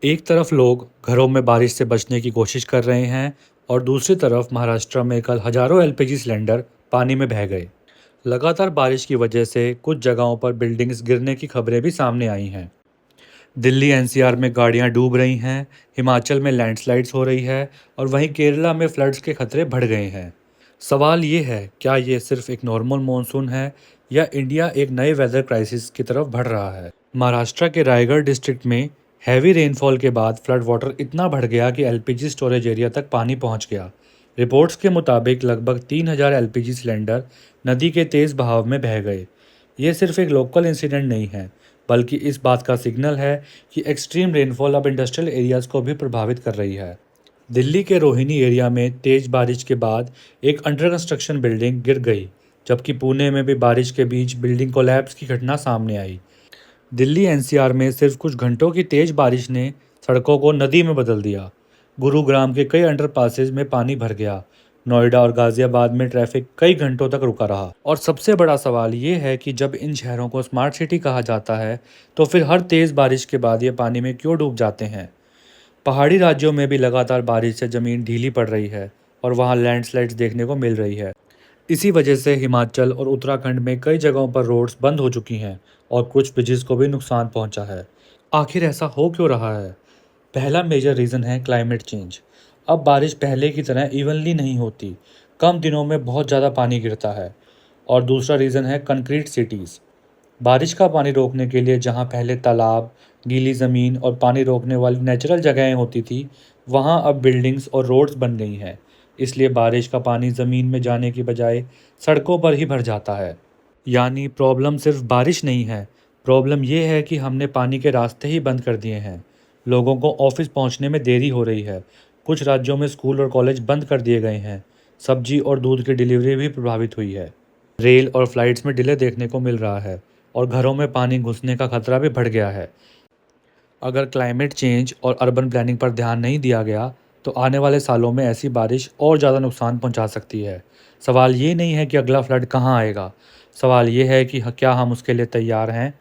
एक तरफ लोग घरों में बारिश से बचने की कोशिश कर रहे हैं और दूसरी तरफ महाराष्ट्र में कल हजारों एलपीजी सिलेंडर पानी में बह गए। लगातार बारिश की वजह से कुछ जगहों पर बिल्डिंग्स गिरने की खबरें भी सामने आई हैं। दिल्ली एनसीआर में गाड़ियां डूब रही हैं, हिमाचल में लैंडस्लाइड्स हो रही है और वहीं केरला में फ्लड्स के खतरे बढ़ गए हैं। सवाल ये है, क्या ये सिर्फ एक नॉर्मल मॉनसून है या इंडिया एक नए वेदर क्राइसिस की तरफ बढ़ रहा है। महाराष्ट्र के रायगढ़ डिस्ट्रिक्ट में हैवी रेनफॉल के बाद फ्लड वाटर इतना बढ़ गया कि एलपीजी स्टोरेज एरिया तक पानी पहुंच गया। रिपोर्ट्स के मुताबिक लगभग 3,000 एलपीजी सिलेंडर नदी के तेज बहाव में बह गए। ये सिर्फ एक लोकल इंसिडेंट नहीं है, बल्कि इस बात का सिग्नल है कि एक्सट्रीम रेनफॉल अब इंडस्ट्रियल एरियाज को भी प्रभावित कर रही है। दिल्ली के रोहिणी एरिया में तेज बारिश के बाद एक अंडर कंस्ट्रक्शन बिल्डिंग गिर गई, जबकि पुणे में भी बारिश के बीच बिल्डिंग कोलैप्स की घटना सामने आई। दिल्ली एनसीआर में सिर्फ कुछ घंटों की तेज बारिश ने सड़कों को नदी में बदल दिया। गुरुग्राम के कई अंडरपासेज में पानी भर गया। नोएडा और गाजियाबाद में ट्रैफिक कई घंटों तक रुका रहा। और सबसे बड़ा सवाल ये है कि जब इन शहरों को स्मार्ट सिटी कहा जाता है, तो फिर हर तेज बारिश के बाद ये पानी में क्यों डूब जाते हैं। पहाड़ी राज्यों में भी लगातार बारिश से ज़मीन ढीली पड़ रही है और वहाँ लैंडस्लाइड्स देखने को मिल रही है। इसी वजह से हिमाचल और उत्तराखंड में कई जगहों पर रोड्स बंद हो चुकी हैं और कुछ ब्रिजेस को भी नुकसान पहुंचा है। आखिर ऐसा हो क्यों रहा है? पहला मेजर रीज़न है क्लाइमेट चेंज। अब बारिश पहले की तरह इवनली नहीं होती, कम दिनों में बहुत ज़्यादा पानी गिरता है। और दूसरा रीज़न है कंक्रीट सिटीज़। बारिश का पानी रोकने के लिए जहाँ पहले तालाब, गीली ज़मीन और पानी रोकने वाली नेचुरल जगहें होती थी, वहाँ अब बिल्डिंग्स और रोड्स बन गई हैं। इसलिए बारिश का पानी ज़मीन में जाने की बजाय सड़कों पर ही भर जाता है। यानी प्रॉब्लम सिर्फ बारिश नहीं है, प्रॉब्लम ये है कि हमने पानी के रास्ते ही बंद कर दिए हैं। लोगों को ऑफिस पहुंचने में देरी हो रही है। कुछ राज्यों में स्कूल और कॉलेज बंद कर दिए गए हैं। सब्जी और दूध की डिलीवरी भी प्रभावित हुई है। रेल और फ्लाइट्स में डिले देखने को मिल रहा है और घरों में पानी घुसने का खतरा भी बढ़ गया है। अगर क्लाइमेट चेंज और अर्बन प्लानिंग पर ध्यान नहीं दिया गया, तो आने वाले सालों में ऐसी बारिश और ज़्यादा नुकसान पहुंचा सकती है। सवाल ये नहीं है कि अगला फ्लड कहाँ आएगा, सवाल ये है कि क्या हम उसके लिए तैयार हैं।